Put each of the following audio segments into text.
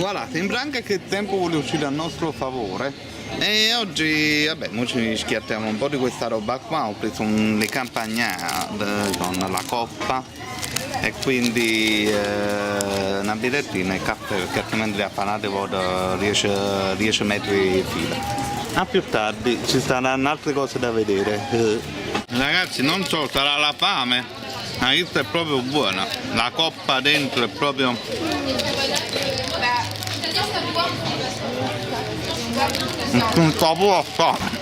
Voilà, sembra anche che il tempo vuole uscire a nostro favore. E oggi, vabbè, noi ci schiattiamo un po' di questa roba qua. Ho preso le campagnate con la coppa e quindi una birrettina e caffè, perché altrimenti le affanate voto 10 metri di fila. A più tardi, ci saranno altre cose da vedere. Ragazzi, non so, sarà la fame, ma questa è proprio buona. La coppa dentro è proprio... un capo a fame.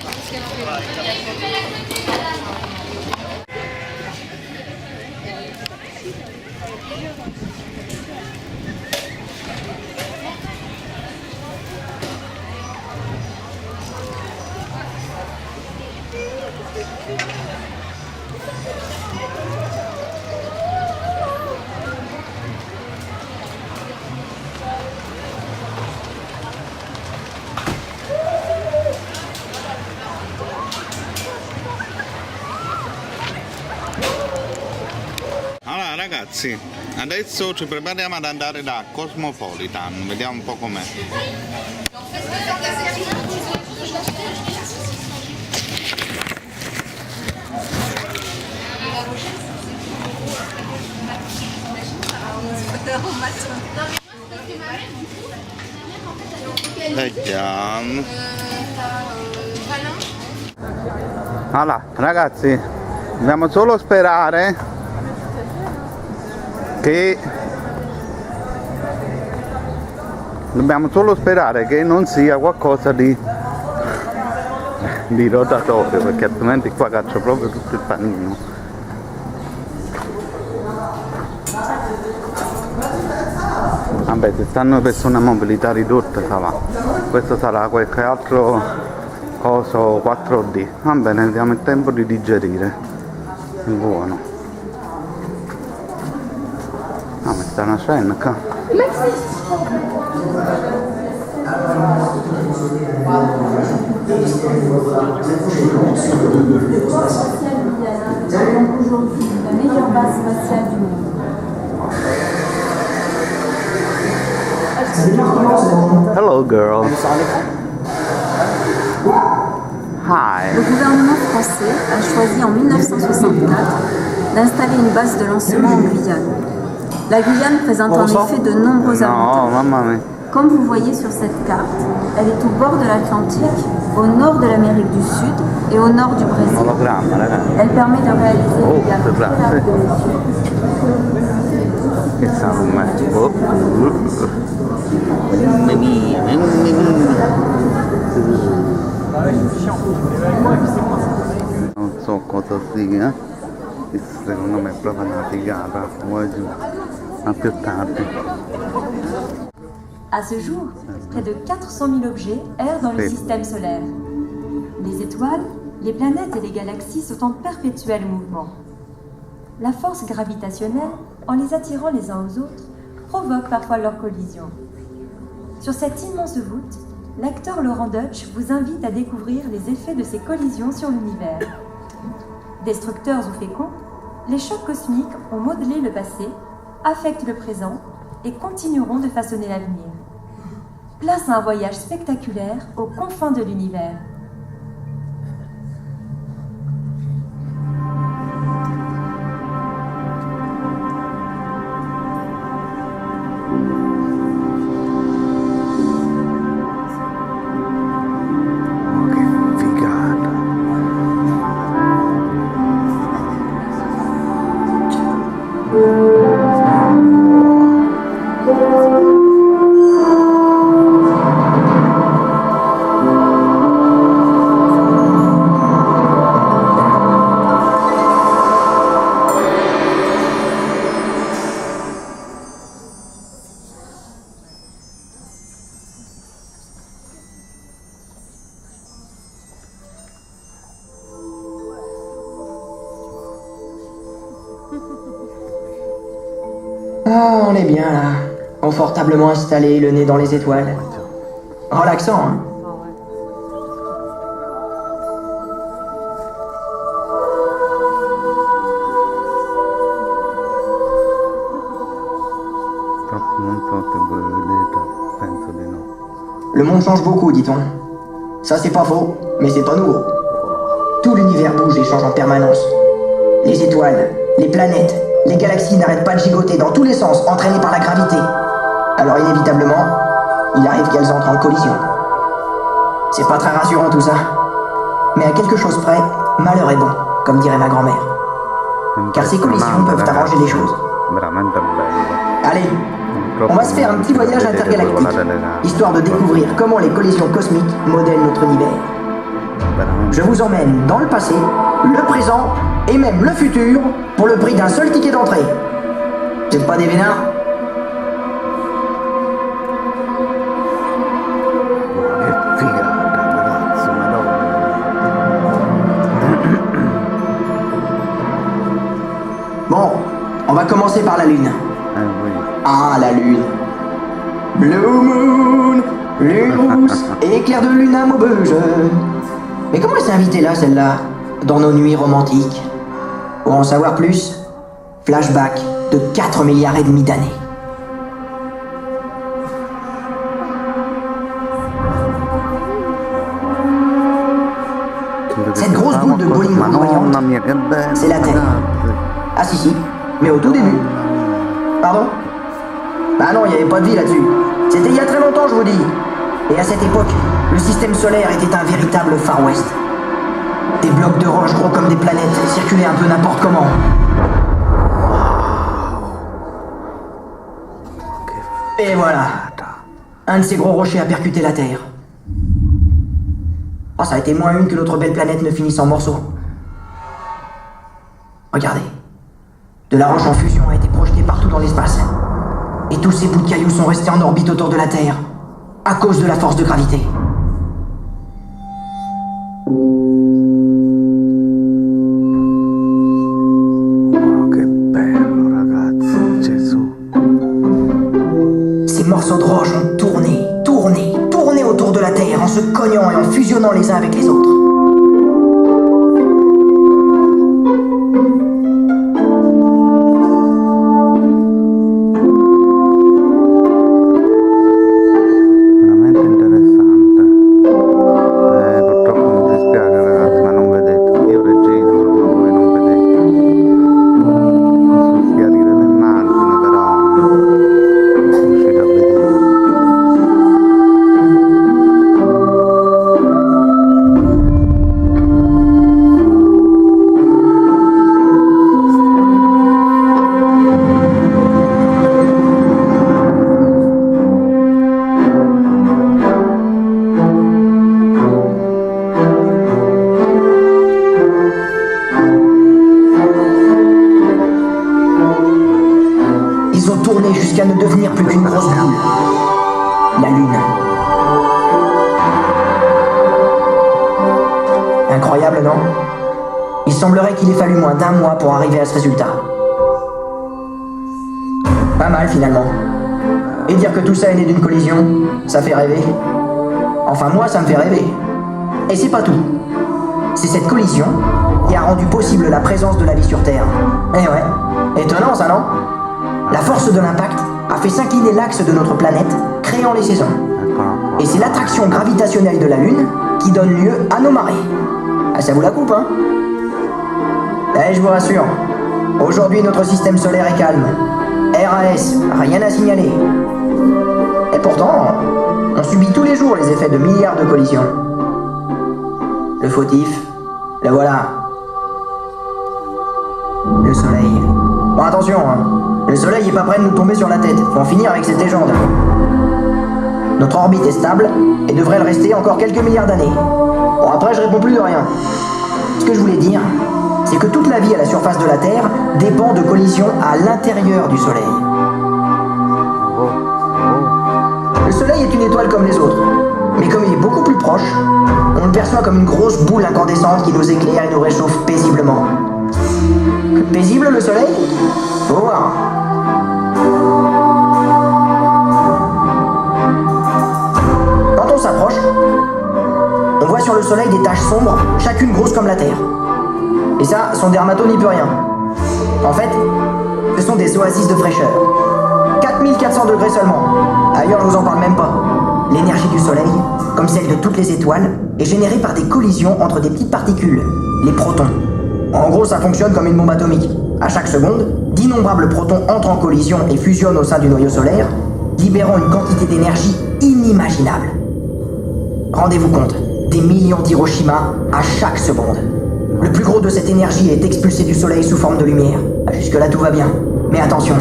Allora ragazzi, adesso ci prepariamo ad andare da Cosmopolitan, vediamo un po' com'è. Vediamo. Allora ragazzi, dobbiamo solo sperare che non sia qualcosa di rotatorio, perché altrimenti qua caccio proprio tutto il panino. Vabbè, se stanno persone a mobilità ridotta va. Questo sarà qualche altro coso 4D. Va bene, diamo il tempo di digerire. Buono. Ah, ma sta una scena qua. Hello girl. Hi. Le gouvernement français a choisi en 1964 d'installer une base de lancement en Guyane. La Guyane présente en effet de nombreux avantages. Mamma mia. Comme vous voyez sur cette carte, elle est au bord de l'Atlantique, au nord de l'Amérique du Sud et au nord du Brésil. Ologramma, ragazzi. Elle permet de réaliser des gammes très larges de mesures. Che salume. Non so cosa sia. Secondo me è proprio una figata. A più tardi. À ce jour, près de 400 000 objets errent dans le système solaire. Les étoiles, les planètes et les galaxies sont en perpétuel mouvement. La force gravitationnelle, en les attirant les uns aux autres, provoque parfois leur collision. Sur cette immense voûte, l'acteur Laurent Deutsch vous invite à découvrir les effets de ces collisions sur l'univers. Destructeurs ou féconds, les chocs cosmiques ont modelé le passé, affectent le présent et continueront de façonner l'avenir. Place à un voyage spectaculaire aux confins de l'univers. Ah, on est bien là, confortablement installé, le nez dans les étoiles. Relaxant, hein? Non so se voi vedete, Le monde change beaucoup, dit-on. Ça, c'est pas faux, mais c'est pas nouveau. Tout l'univers bouge et change en permanence. Les étoiles, les planètes, les galaxies n'arrêtent pas de gigoter dans tous les sens, entraînées par la gravité. Alors inévitablement, il arrive qu'elles entrent en collision. C'est pas très rassurant tout ça. Mais à quelque chose près, malheur est bon, comme dirait ma grand-mère. Car ces collisions peuvent arranger les choses. Veramente bello. Allez, on va se faire un petit voyage intergalactique, histoire de découvrir comment les collisions cosmiques modèlent notre univers. Je vous emmène dans le passé, le présent et même le futur pour le prix d'un seul ticket d'entrée. C'est pas des vénards? Che figata, ragazzi, madonna. Bon, on va commencer par la Lune. Oui. Ah, la Lune. Blue Moon, lune rousse, éclair de lune à Maubeuge. Mais comment elle s'est invitée là, celle-là, dans nos nuits romantiques? Pour en savoir plus, flashback de 4 milliards et demi d'années. Cette grosse boule de bowling rougeoyante, Madonna mia, che bello. c'est la Terre. ragazzi. Ah si, mais au tout début. Pardon? Bah non, il n'y avait pas de vie là-dessus. C'était il y a très longtemps, je vous dis. Et à cette époque, le système solaire était un véritable Far West. Des blocs de roche gros comme des planètes circulaient un peu n'importe comment. Et voilà. Un de ces gros rochers a percuté la Terre. Oh, ça a été moins une que notre belle planète ne finisse en morceaux. Regardez. De la roche en fusion a été projetée partout dans l'espace. Et tous ces bouts de cailloux sont restés en orbite autour de la Terre, à cause de la force de gravité. Oh, che bello, ragazzi, Gesù. Ces morceaux de roche ont tourné, tourné, tourné autour de la Terre en se cognant et en fusionnant les uns avec les autres. Veramente interessante. Purtroppo mi dispiace, ragazzi, ma non vedete. Io registro, ma voi non vedete. Posso schiarire l'immagine, però non riuscite a vedere. Ils ont tourné jusqu'à ne devenir plus qu'une grosse boule. La Lune. Incroyable, non? Il semblerait qu'il ait fallu moins d'un mois pour arriver à ce résultat. Pas mal, finalement. Et dire que tout ça est né d'une collision, ça fait rêver. Enfin, moi, ça me fait rêver. Et c'est pas tout. C'est cette collision qui a rendu possible la présence de la vie sur Terre. Eh ouais, étonnant ça, non? La force de l'impact a fait s'incliner l'axe de notre planète, créant les saisons. Eccola qua. Et c'est l'attraction gravitationnelle de la Lune qui donne lieu à nos marées. Ah, ça vous la coupe, hein? Eh, je vous rassure, aujourd'hui notre système solaire est calme. RAS, rien à signaler. Et pourtant, on subit tous les jours les effets de milliards de collisions. Le fautif, le voilà. Le soleil. Bon, attention, hein. Le soleil est pas prêt de nous tomber sur la tête. Faut en finir avec cette légende. Notre orbite est stable et devrait le rester encore quelques milliards d'années. Bon, après, je réponds plus de rien. Ce que je voulais dire, c'est que toute la vie à la surface de la Terre dépend de collisions à l'intérieur du Soleil. Oh, oh. Le Soleil est une étoile comme les autres, mais comme il est beaucoup plus proche, on le perçoit comme une grosse boule incandescente qui nous éclaire et nous réchauffe paisiblement. Paisible le Soleil? Faut voir. Quand on s'approche, on voit sur le Soleil des taches sombres, chacune grosse comme la Terre. Et ça, son dermato n'y peut rien. En fait, ce sont des oasis de fraîcheur. 4400 degrés seulement. Ailleurs, je vous en parle même pas. L'énergie du Soleil, comme celle de toutes les étoiles, est générée par des collisions entre des petites particules, les protons. En gros, ça fonctionne comme une bombe atomique. À chaque seconde, d'innombrables protons entrent en collision et fusionnent au sein du noyau solaire, libérant une quantité d'énergie inimaginable. Rendez-vous compte, des millions d'Hiroshima à chaque seconde. Le plus gros de cette énergie est expulsé du Soleil sous forme de lumière. Jusque-là, tout va bien. Mais attention,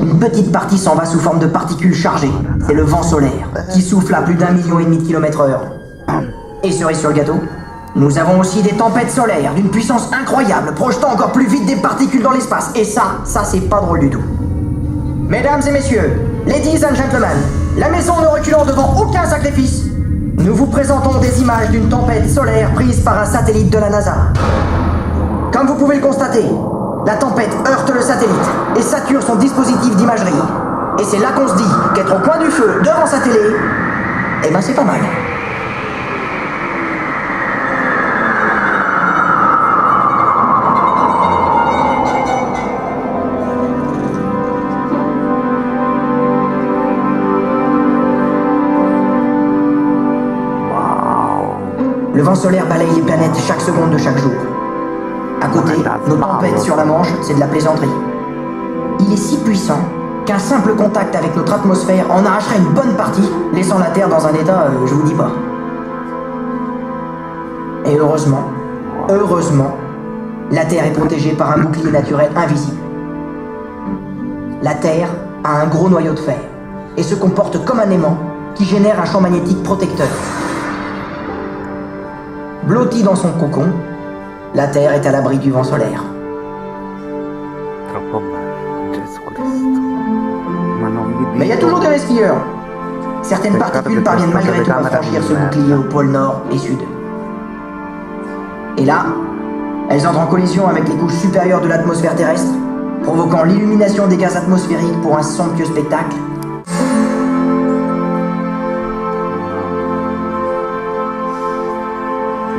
une petite partie s'en va sous forme de particules chargées. C'est le vent solaire, qui souffle à plus d'1,5 million de km/h. Et cerise sur le gâteau, nous avons aussi des tempêtes solaires d'une puissance incroyable, projetant encore plus vite des particules dans l'espace. Et ça c'est pas drôle du tout. Mesdames et messieurs, ladies and gentlemen, la maison ne reculant devant aucun sacrifice, nous vous présentons des images d'une tempête solaire prise par un satellite de la NASA. Comme vous pouvez le constater, la tempête heurte le satellite et sature son dispositif d'imagerie. Et c'est là qu'on se dit qu'être au coin du feu devant sa télé, eh ben c'est pas mal. Le vent solaire balaye les planètes chaque seconde de chaque jour. À côté, nos tempêtes sur la Manche, c'est de la plaisanterie. Il est si puissant qu'un simple contact avec notre atmosphère en arracherait une bonne partie, laissant la Terre dans un état, je vous dis pas. Et heureusement, la Terre est protégée par un bouclier naturel invisible. La Terre a un gros noyau de fer et se comporte comme un aimant qui génère un champ magnétique protecteur. Blottie dans son cocon, la Terre est à l'abri du vent solaire. Troppo bello, Gesù Cristo. Ma non mi Mais il y a toujours des skieurs. Certaines particules parviennent malgré tout à franchir ce bouclier au pôle nord et sud. Et là, elles entrent en collision avec les couches supérieures de l'atmosphère terrestre, provoquant l'illumination des gaz atmosphériques pour un somptueux spectacle.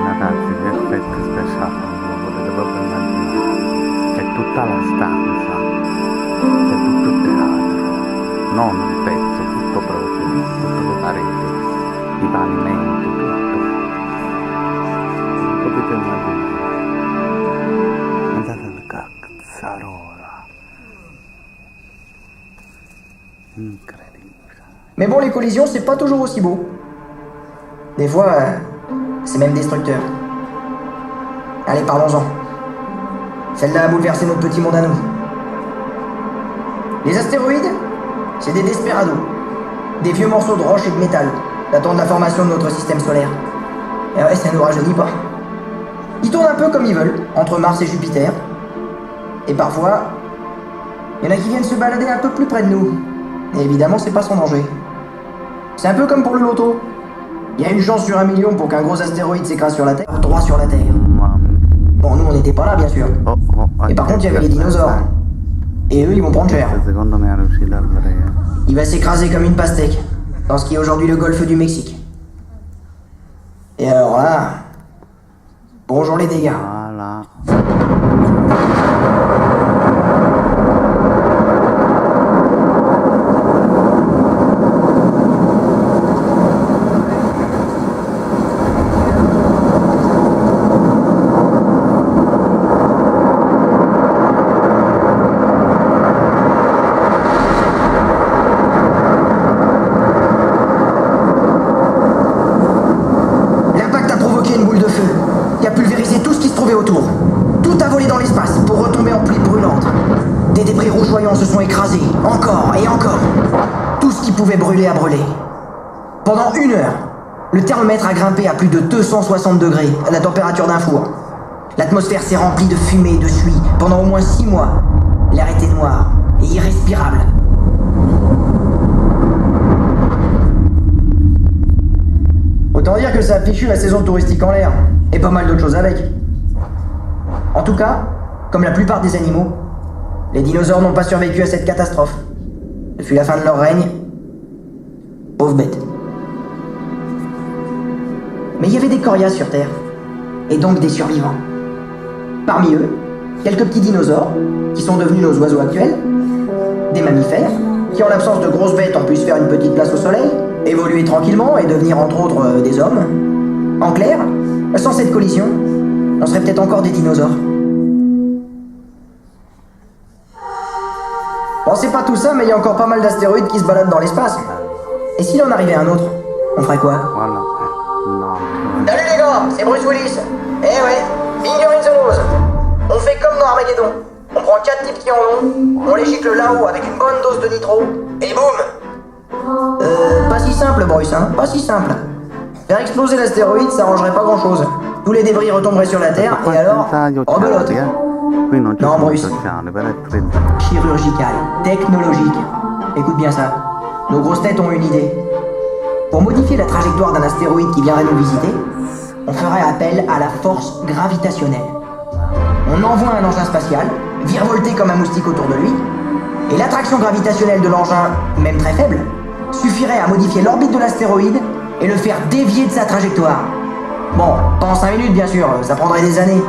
Ragazzi, gli effetti speciali, lo potete proprio immaginare. È tutta la stanza, è tutto il teatro, non un pezzo, tutto proprio, tutte le pareti, i pavimenti, tutto. Potete immaginare. Guardate la cazzarola. Incredibile. Mais bon, les collisions, c'est pas toujours aussi beau. Des fois, c'est même destructeur. Allez, parlons-en. Celle-là a bouleversé notre petit monde à nous. Les astéroïdes, c'est des desperados. Des vieux morceaux de roche et de métal, datant de la formation de notre système solaire. Et ouais, ça nous rajeunit pas. Ils tournent un peu comme ils veulent, entre Mars et Jupiter. Et parfois, il y en a qui viennent se balader un peu plus près de nous. Et évidemment, c'est pas sans danger. C'est un peu comme pour le loto. Il y a une chance sur 1 million pour qu'un gros astéroïde s'écrase sur la Terre, droit sur la Terre. Bon, nous, on n'était pas là, bien sûr. Et par contre, il y avait les dinosaures. Et eux, ils vont prendre cher. Secondo me è riuscita al breve. Il va s'écraser comme une pastèque, dans ce qui est aujourd'hui le golfe du Mexique. Et alors là... Bonjour les dégâts. Voilà. L'impact a provoqué une boule de feu qui a pulvérisé tout ce qui se trouvait autour. Tout a volé dans l'espace pour retomber en pluie brûlante. Des débris rougeoyants se sont écrasés, encore et encore. Tout ce qui pouvait brûler a brûlé. Pendant 1 heure, le thermomètre a grimpé à plus de 260 degrés, à la température d'un four. L'atmosphère s'est remplie de fumée et de suie pendant au moins 6 mois. L'air était noir et irrespirable. Autant dire que ça a fichu la saison touristique en l'air, et pas mal d'autres choses avec. En tout cas, comme la plupart des animaux, les dinosaures n'ont pas survécu à cette catastrophe. Depuis la fin de leur règne, pauvres bêtes. Mais il y avait des coriaces sur Terre, et donc des survivants. Parmi eux, quelques petits dinosaures, qui sont devenus nos oiseaux actuels, des mammifères, qui en l'absence de grosses bêtes ont pu se faire une petite place au soleil, évoluer tranquillement et devenir entre autres des hommes. En clair, sans cette collision, on serait peut-être encore des dinosaures. Bon, c'est pas tout ça, mais il y a encore pas mal d'astéroïdes qui se baladent dans l'espace. Et s'il en arrivait un autre, on ferait quoi? Voilà. Non. Salut les gars, c'est Bruce Willis. Eh ouais, finger in the nose. On fait comme dans Armageddon. On prend 4 types qui en ont, on les gicle là-haut avec une bonne dose de nitro, et boum. Pas si simple, Bruce, hein, pas si simple. Faire exploser l'astéroïde, ça arrangerait pas grand-chose. Tous les débris retomberaient sur la Terre, et alors, rebelote. Qui non ci Non, sono Bruce. oceani, per essere Chirurgical, technologique. Écoute bien ça. Nos grosses têtes ont une idée. Pour modifier la trajectoire d'un astéroïde qui viendrait nous visiter, on ferait appel à la force gravitationnelle. On envoie un engin spatial, virevolté comme un moustique autour de lui, et l'attraction gravitationnelle de l'engin, même très faible, suffirait à modifier l'orbite de l'astéroïde et le faire dévier de sa trajectoire. Bon, pas en 5 minutes bien sûr, ça prendrait des années.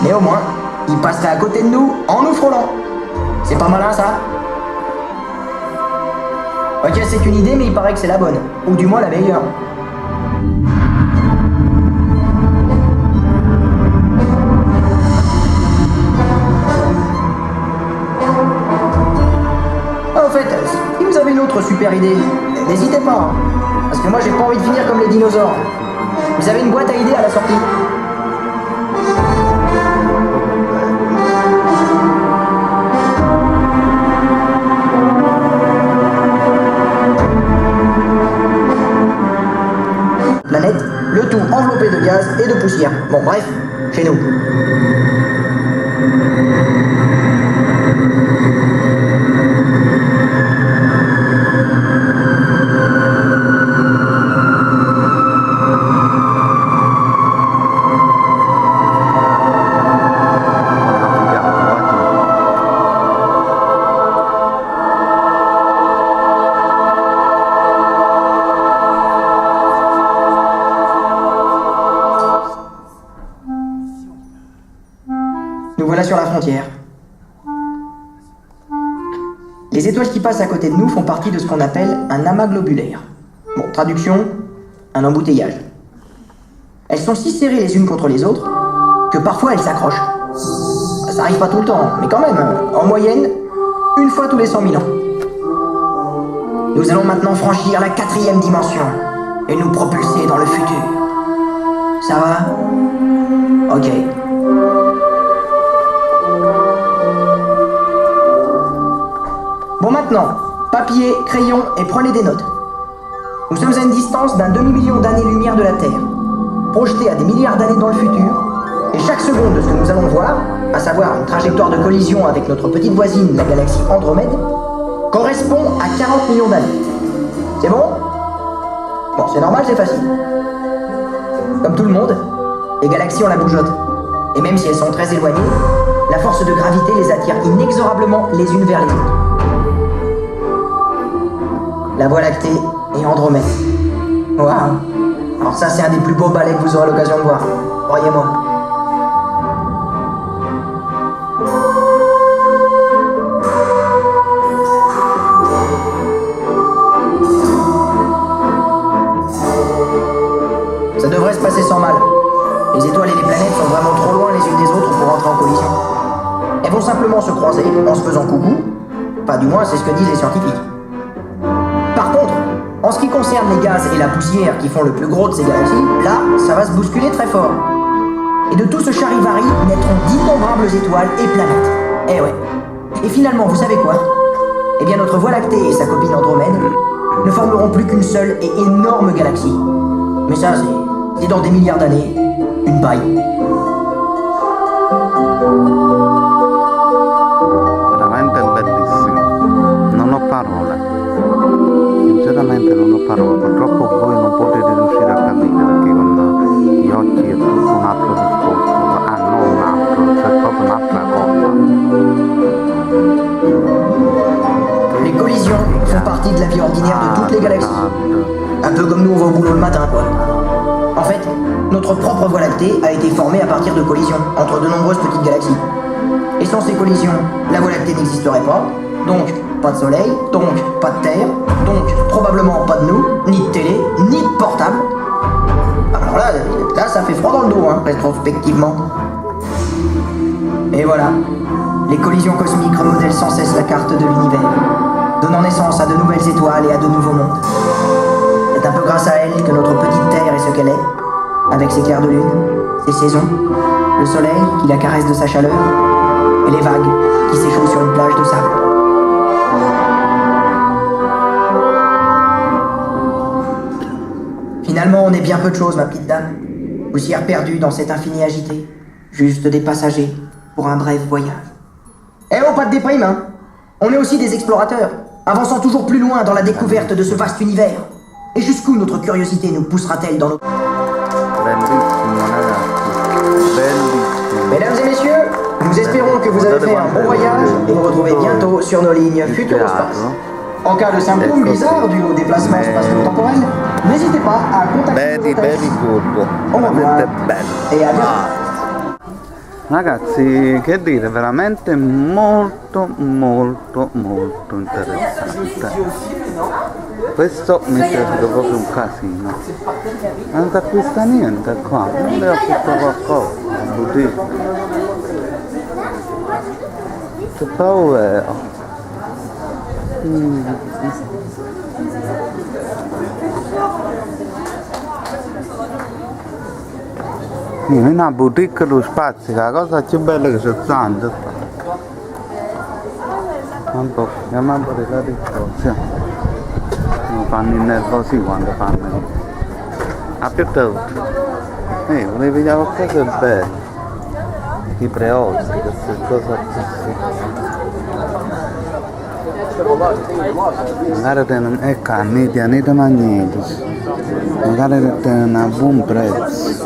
Mais au moins, il passerait à côté de nous en nous frôlant. C'est pas malin ça? Ok, c'est une idée, mais il paraît que c'est la bonne. Ou du moins la meilleure. En fait, si vous avez une autre super idée, n'hésitez pas. Hein. Parce que moi j'ai pas envie de finir comme les dinosaures. Vous avez une boîte à idées à la sortie. Planète, le tout enveloppé de gaz et de poussière. Bon bref, chez nous. Nous voilà sur la frontière. Les étoiles qui passent à côté de nous font partie de ce qu'on appelle un amas globulaire. Bon, traduction, un embouteillage. Elles sont si serrées les unes contre les autres que parfois elles s'accrochent. Ça arrive pas tout le temps, mais quand même, en moyenne, une fois tous les 100 000 ans. Nous allons maintenant franchir la 4e dimension et nous propulser dans le futur. Ça va? Ok. Bon maintenant, papier, crayon et prenez des notes. Nous sommes à une distance d'un demi-million d'années-lumière de la Terre, projetés à des milliards d'années dans le futur, et chaque seconde de ce que nous allons voir, à savoir une trajectoire de collision avec notre petite voisine, la galaxie Andromède, correspond à 40 millions d'années. C'est bon? Bon, c'est normal, c'est facile. Comme tout le monde, les galaxies ont la bougeotte. Et même si elles sont très éloignées, la force de gravité les attire inexorablement les unes vers les autres. La Voie lactée et Andromède. Waouh! Alors ça, c'est un des plus beaux ballets que vous aurez l'occasion de voir. Croyez-moi. Ça devrait se passer sans mal. Les étoiles et les planètes sont vraiment trop loin les unes des autres pour entrer en collision. Elles vont simplement se croiser en se faisant coucou. Pas du moins, c'est ce que disent les scientifiques. Par contre, en ce qui concerne les gaz et la poussière qui font le plus gros de ces galaxies, là, ça va se bousculer très fort. Et de tout ce charivari naîtront d'innombrables étoiles et planètes. Eh ouais. Et finalement, vous savez quoi? Eh bien, notre Voie lactée et sa copine Andromède ne formeront plus qu'une seule et énorme galaxie. Mais ça, c'est dans des milliards d'années, une paille. Veramente bellissimo. Non ho parole. Sinceramente non ho parole. Purtroppo voi non potete riuscire a capire perché con gli occhi è tutto un altro discorso. Ah, non un altro, c'è proprio un'altra cosa. Les collisions font partie de la vie ordinaire de toutes les galaxies. Un peu comme nous on va au boulot le matin, quoi. En fait, notre propre Voie lactée a été formée à partir de collisions entre de nombreuses petites galaxies. Et sans ces collisions, la Voie lactée n'existerait pas. Donc, pas de soleil, donc pas de terre, donc probablement pas de nous, ni de télé, ni de portable. Alors là ça fait froid dans le dos, hein, rétrospectivement. Et voilà, les collisions cosmiques remodèlent sans cesse la carte de l'univers, donnant naissance à de nouvelles étoiles et à de nouveaux mondes. C'est un peu grâce à elles que notre petite Terre est ce qu'elle est, avec ses clairs de lune, ses saisons, le soleil qui la caresse de sa chaleur, et les vagues qui s'échauffent sur une plage de sable. Finalement, on est bien peu de choses, ma petite dame. Poussière perdue dans cet infini agité. Juste des passagers pour un bref voyage. Eh oh, pas de déprime, hein. On est aussi des explorateurs, avançant toujours plus loin dans la découverte de ce vaste univers. Et jusqu'où notre curiosité nous poussera-t-elle dans nos... Bellissimo ragazzi, bellissimo. Mesdames et messieurs, nous espérons que vous avez fait un bon voyage et vous retrouvez bientôt sur nos lignes Futurospace. En cas de symptômes bizarres dus au déplacement spatio-temporel, n'hésitez pas à contacter nos hôtesses. Good, Au revoir veramente bello. et à bientôt. Ragazzi, che dire, veramente molto interessante. Questo mi è piaciuto proprio un casino. Non si acquista niente qua, non devo acquistare qualcosa, boutique. Che paura. In una boutique lo spazio, la cosa più bella che c'è stata. Un po', chiamiamo pure la risposta. Mi fanno innervosire quando fanno. A più tardi. Volevo vedere qualcosa bello. I preosti, queste cose così. Magari tenen, ecco, aneti magnetici. Magari tenen a buon prezzo.